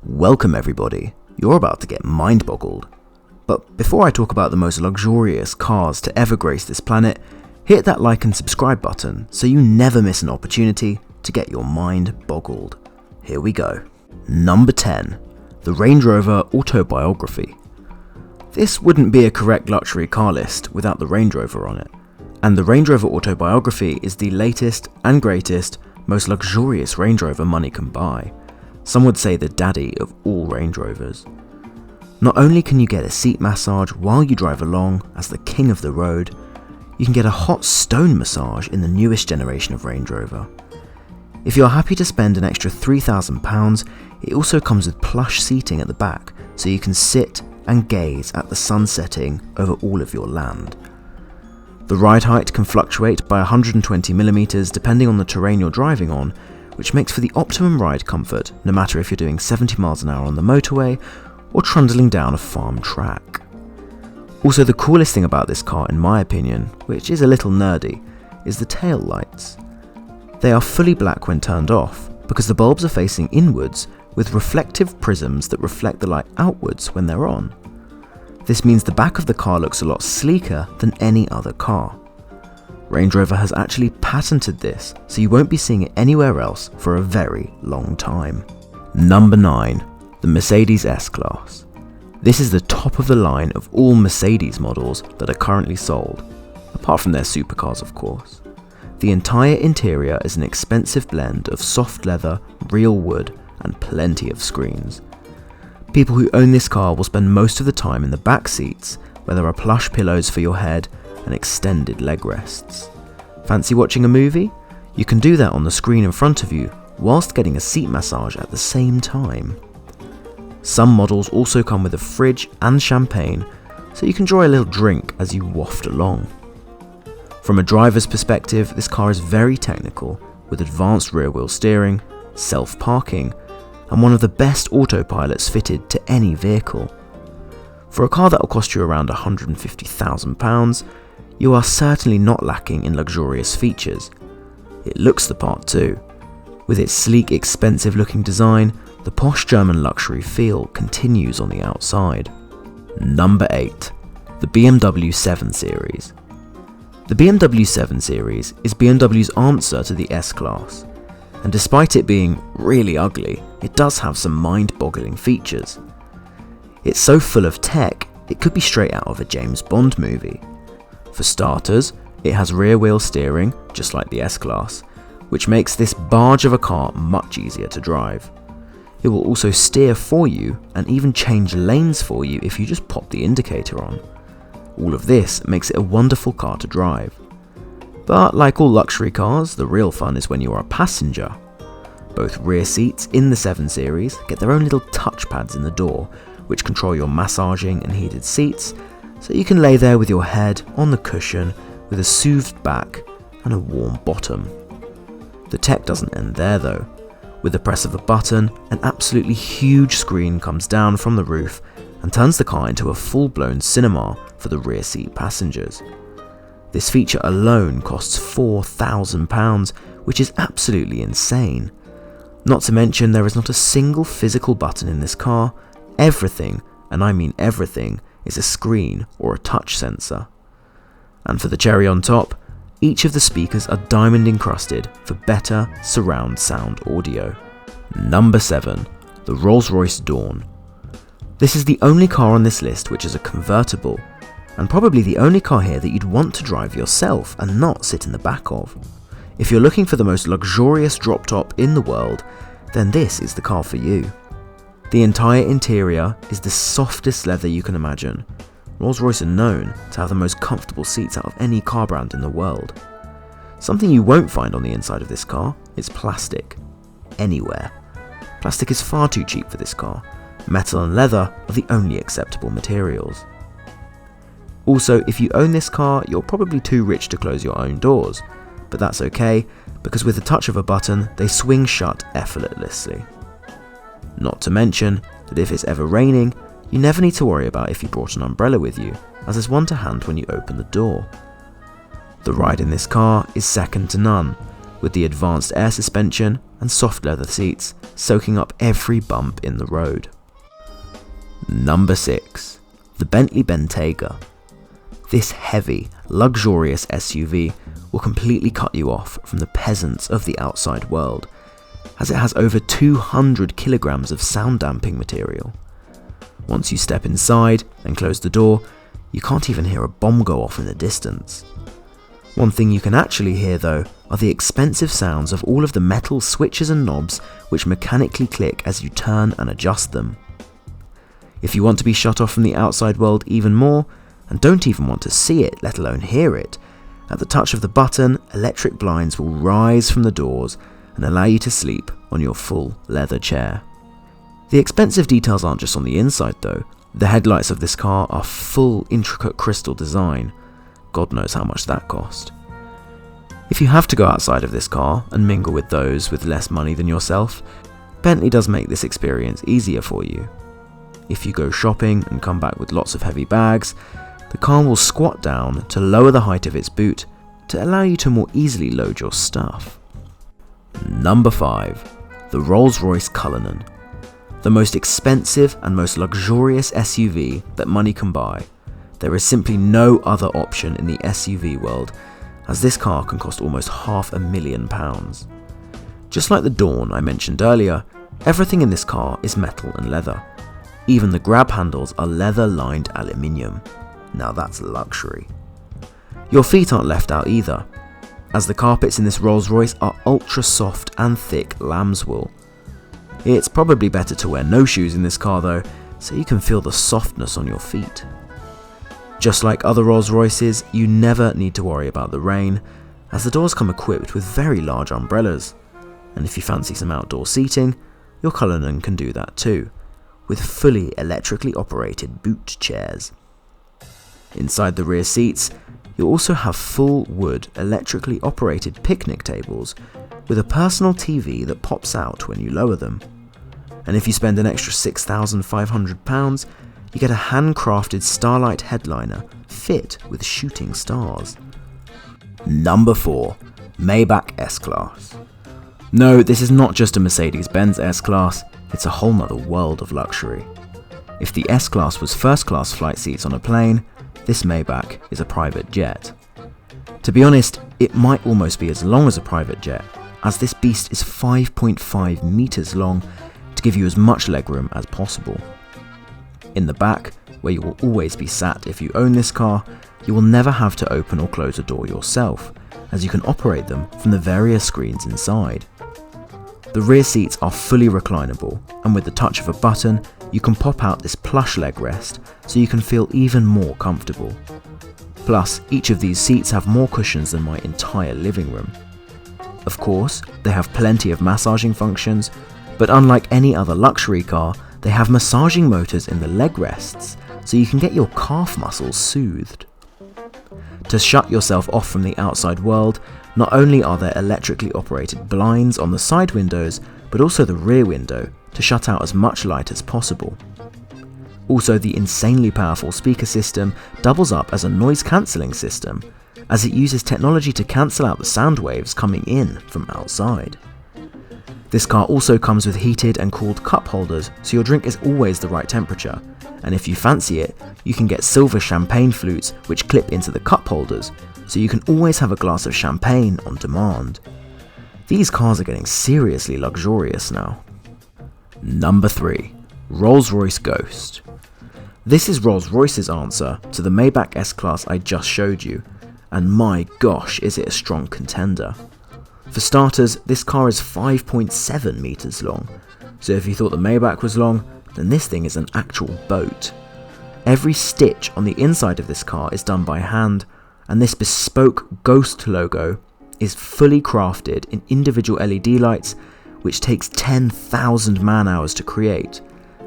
Welcome everybody, you're about to get mind-boggled. But before I talk about the most luxurious cars to ever grace this planet, hit that like and subscribe button so you never miss an opportunity to get your mind boggled. Here we go. Number 10. The Range Rover Autobiography. This wouldn't be a correct luxury car list without the Range Rover on it. And the Range Rover Autobiography is the latest and greatest, most luxurious Range Rover money can buy. Some would say the daddy of all Range Rovers. Not only can you get a seat massage while you drive along as the king of the road, you can get a hot stone massage in the newest generation of Range Rover. If you're happy to spend an extra £3,000, it also comes with plush seating at the back so you can sit and gaze at the sun setting over all of your land. The ride height can fluctuate by 120mm depending on the terrain you're driving on, which makes for the optimum ride comfort no matter if you're doing 70 miles an hour on the motorway or trundling down a farm track. Also, the coolest thing about this car, in my opinion, which is a little nerdy, is the tail lights. They are fully black when turned off because the bulbs are facing inwards with reflective prisms that reflect the light outwards when they're on. This means the back of the car looks a lot sleeker than any other car. Range Rover has actually patented this, so you won't be seeing it anywhere else for a very long time. Number 9. The Mercedes S-Class. This is the top of the line of all Mercedes models that are currently sold, apart from their supercars of course. The entire interior is an expensive blend of soft leather, real wood, and plenty of screens. People who own this car will spend most of the time in the back seats, where there are plush pillows for your head and extended leg rests. Fancy watching a movie? You can do that on the screen in front of you, whilst getting a seat massage at the same time. Some models also come with a fridge and champagne, so you can enjoy a little drink as you waft along. From a driver's perspective, this car is very technical, with advanced rear-wheel steering, self-parking, and one of the best autopilots fitted to any vehicle. For a car that will cost you around £150,000, you are certainly not lacking in luxurious features. It looks the part too. With its sleek, expensive-looking design, the posh German luxury feel continues on the outside. Number 8. The BMW 7 Series. The BMW 7 Series is BMW's answer to the S-Class, and despite it being really ugly, it does have some mind-boggling features. It's so full of tech, it could be straight out of a James Bond movie. For starters, it has rear-wheel steering, just like the S-Class, which makes this barge of a car much easier to drive. It will also steer for you and even change lanes for you if you just pop the indicator on. All of this makes it a wonderful car to drive. But like all luxury cars, the real fun is when you are a passenger. Both rear seats in the 7 Series get their own little touchpads in the door, which control your massaging and heated seats, so you can lay there with your head on the cushion with a soothed back and a warm bottom. The tech doesn't end there though. With the press of a button, an absolutely huge screen comes down from the roof and turns the car into a full-blown cinema for the rear seat passengers. This feature alone costs £4,000, which is absolutely insane. Not to mention there is not a single physical button in this car. Everything, and I mean everything, is a screen or a touch sensor. And for the cherry on top, each of the speakers are diamond encrusted for better surround sound audio. Number 7. The Rolls Royce Dawn. This is the only car on this list which is a convertible, and probably the only car here that you'd want to drive yourself and not sit in the back of. If you're looking for the most luxurious drop top in the world, then this is the car for you. The entire interior is the softest leather you can imagine. Rolls-Royce are known to have the most comfortable seats out of any car brand in the world. Something you won't find on the inside of this car is plastic. Anywhere. Plastic is far too cheap for this car. Metal and leather are the only acceptable materials. Also, if you own this car, you're probably too rich to close your own doors, but that's okay, because with the touch of a button, they swing shut effortlessly. Not to mention that if it's ever raining, you never need to worry about if you brought an umbrella with you, as there's one to hand when you open the door. The ride in this car is second to none, with the advanced air suspension and soft leather seats soaking up every bump in the road. Number 6. The Bentley Bentayga. This heavy, luxurious SUV will completely cut you off from the peasants of the outside world, as it has over 200 kilograms of sound damping material. Once you step inside and close the door, you can't even hear a bomb go off in the distance. One thing you can actually hear though are the expensive sounds of all of the metal switches and knobs which mechanically click as you turn and adjust them. If you want to be shut off from the outside world even more, and don't even want to see it, let alone hear it, at the touch of the button, electric blinds will rise from the doors and allow you to sleep on your full leather chair. The expensive details aren't just on the inside though. The headlights of this car are full intricate crystal design. God knows how much that cost. If you have to go outside of this car and mingle with those with less money than yourself, Bentley does make this experience easier for you. If you go shopping and come back with lots of heavy bags, the car will squat down to lower the height of its boot to allow you to more easily load your stuff. Number 5. The Rolls Royce Cullinan. The most expensive and most luxurious SUV that money can buy. There is simply no other option in the SUV world, as this car can cost almost £500,000. Just like the Dawn I mentioned earlier, everything in this car is metal and leather. Even the grab handles are leather-lined aluminium. Now that's luxury. Your feet aren't left out either, as the carpets in this Rolls Royce are ultra soft and thick lamb's wool. It's probably better to wear no shoes in this car though, so you can feel the softness on your feet. Just like other Rolls Royces, you never need to worry about the rain, as the doors come equipped with very large umbrellas. And if you fancy some outdoor seating, your Cullinan can do that too, with fully electrically operated boot chairs. Inside the rear seats, you'll also have full wood electrically operated picnic tables with a personal TV that pops out when you lower them. And if you spend an extra £6,500, you get a handcrafted Starlight headliner fit with shooting stars. Number 4. Maybach S-Class. No, this is not just a Mercedes-Benz S-Class, it's a whole nother world of luxury. If the S-Class was first-class flight seats on a plane, this Maybach is a private jet. To be honest, it might almost be as long as a private jet, as this beast is 5.5 meters long to give you as much legroom as possible. In the back, where you will always be sat if you own this car, you will never have to open or close a door yourself, as you can operate them from the various screens inside. The rear seats are fully reclinable, and with the touch of a button, you can pop out this plush leg rest so you can feel even more comfortable. Plus, each of these seats have more cushions than my entire living room. Of course, they have plenty of massaging functions, but unlike any other luxury car, they have massaging motors in the leg rests, so you can get your calf muscles soothed. To shut yourself off from the outside world, not only are there electrically operated blinds on the side windows, but also the rear window to shut out as much light as possible. Also, the insanely powerful speaker system doubles up as a noise cancelling system, as it uses technology to cancel out the sound waves coming in from outside. This car also comes with heated and cooled cup holders, so your drink is always the right temperature, and if you fancy it, you can get silver champagne flutes which clip into the cup holders, so you can always have a glass of champagne on demand. These cars are getting seriously luxurious now. Number 3. Rolls-Royce Ghost. This is Rolls-Royce's answer to the Maybach S-Class I just showed you, and my gosh is it a strong contender. For starters, this car is 5.7 meters long, so if you thought the Maybach was long, then this thing is an actual boat. Every stitch on the inside of this car is done by hand, and this bespoke Ghost logo is fully crafted in individual LED lights, which takes 10,000 man-hours to create.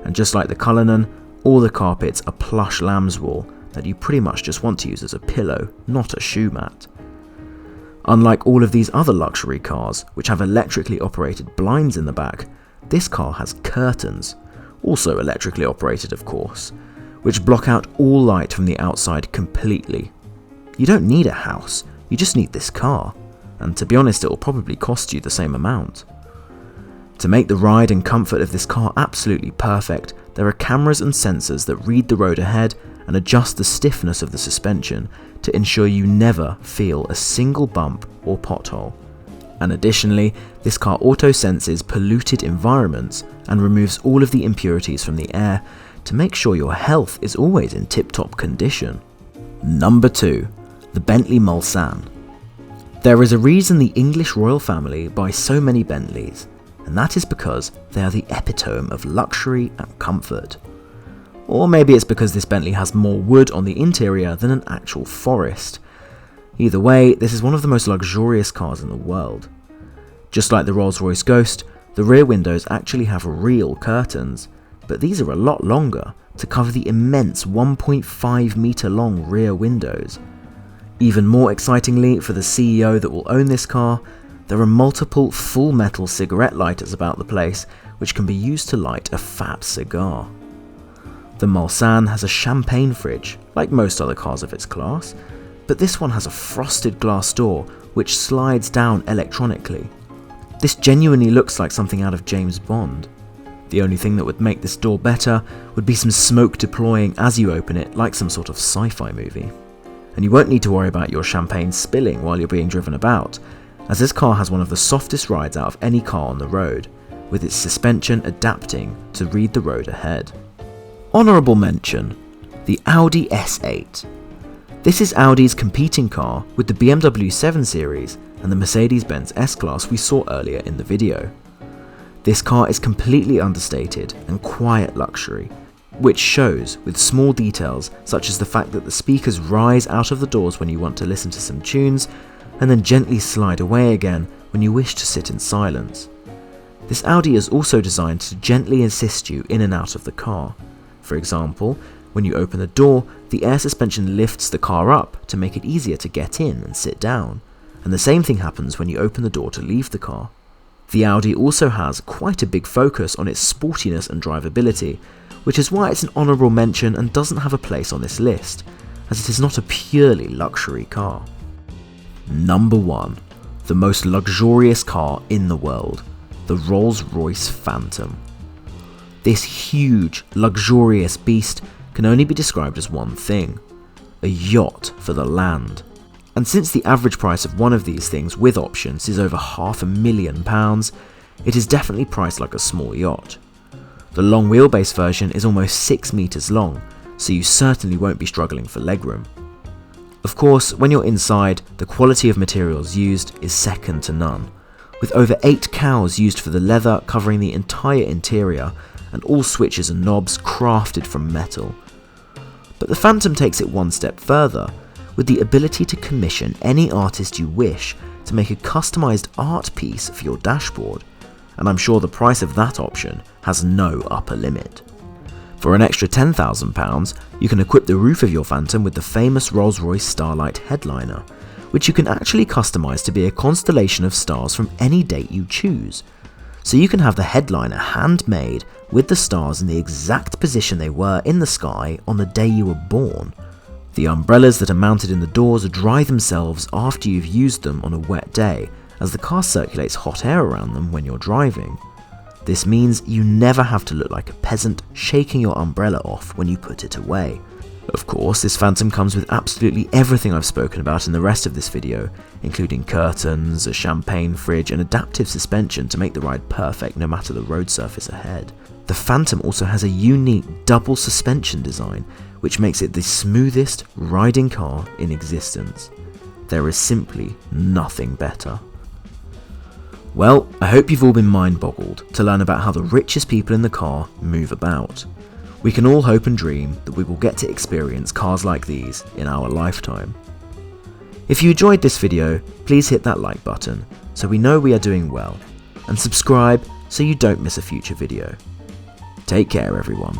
And just like the Cullinan, all the carpets are plush lamb's wool that you pretty much just want to use as a pillow, not a shoe mat. Unlike all of these other luxury cars, which have electrically operated blinds in the back, this car has curtains, also electrically operated of course, which block out all light from the outside completely. You don't need a house, you just need this car, and to be honest, it will probably cost you the same amount. To make the ride and comfort of this car absolutely perfect, there are cameras and sensors that read the road ahead and adjust the stiffness of the suspension to ensure you never feel a single bump or pothole. And additionally, this car auto-senses polluted environments and removes all of the impurities from the air to make sure your health is always in tip-top condition. Number 2. The Bentley Mulsanne. There is a reason the English royal family buy so many Bentleys, and that is because they are the epitome of luxury and comfort. Or maybe it's because this Bentley has more wood on the interior than an actual forest. Either way, this is one of the most luxurious cars in the world. Just like the Rolls Royce Ghost, the rear windows actually have real curtains, but these are a lot longer to cover the immense 1.5 meter long rear windows. Even more excitingly for the CEO that will own this car, there are multiple full metal cigarette lighters about the place which can be used to light a fat cigar. The Mulsanne has a champagne fridge, like most other cars of its class, but this one has a frosted glass door which slides down electronically. This genuinely looks like something out of James Bond. The only thing that would make this door better would be some smoke deploying as you open it, like some sort of sci-fi movie. And you won't need to worry about your champagne spilling while you're being driven about, as this car has one of the softest rides out of any car on the road, with its suspension adapting to read the road ahead. Honourable mention, the Audi S8. This is Audi's competing car with the BMW 7 Series and the Mercedes-Benz S-Class we saw earlier in the video. This car is completely understated and quiet luxury, which shows with small details such as the fact that the speakers rise out of the doors when you want to listen to some tunes and then gently slide away again when you wish to sit in silence. This Audi is also designed to gently assist you in and out of the car. For example, when you open the door, the air suspension lifts the car up to make it easier to get in and sit down, and the same thing happens when you open the door to leave the car. The Audi also has quite a big focus on its sportiness and drivability, which is why it's an honourable mention and doesn't have a place on this list, as it is not a purely luxury car. Number 1. The most luxurious car in the world, the Rolls Royce Phantom. This huge, luxurious beast can only be described as one thing: a yacht for the land. And since the average price of one of these things with options is over £500,000, it is definitely priced like a small yacht. The long wheelbase version is almost 6 meters long, so you certainly won't be struggling for legroom. Of course, when you're inside, the quality of materials used is second to none, with over 8 cowls used for the leather covering the entire interior and all switches and knobs crafted from metal. But the Phantom takes it one step further, with the ability to commission any artist you wish to make a customised art piece for your dashboard, and I'm sure the price of that option has no upper limit. For an extra £10,000, you can equip the roof of your Phantom with the famous Rolls-Royce Starlight headliner, which you can actually customise to be a constellation of stars from any date you choose. So you can have the headliner handmade with the stars in the exact position they were in the sky on the day you were born. The umbrellas that are mounted in the doors dry themselves after you've used them on a wet day, as the car circulates hot air around them when you're driving. This means you never have to look like a peasant shaking your umbrella off when you put it away. Of course, this Phantom comes with absolutely everything I've spoken about in the rest of this video, including curtains, a champagne fridge, and adaptive suspension to make the ride perfect no matter the road surface ahead. The Phantom also has a unique double suspension design, which makes it the smoothest riding car in existence. There is simply nothing better. Well, I hope you've all been mind-boggled to learn about how the richest people in the car move about. We can all hope and dream that we will get to experience cars like these in our lifetime. If you enjoyed this video, please hit that like button so we know we are doing well, and subscribe so you don't miss a future video. Take care everyone.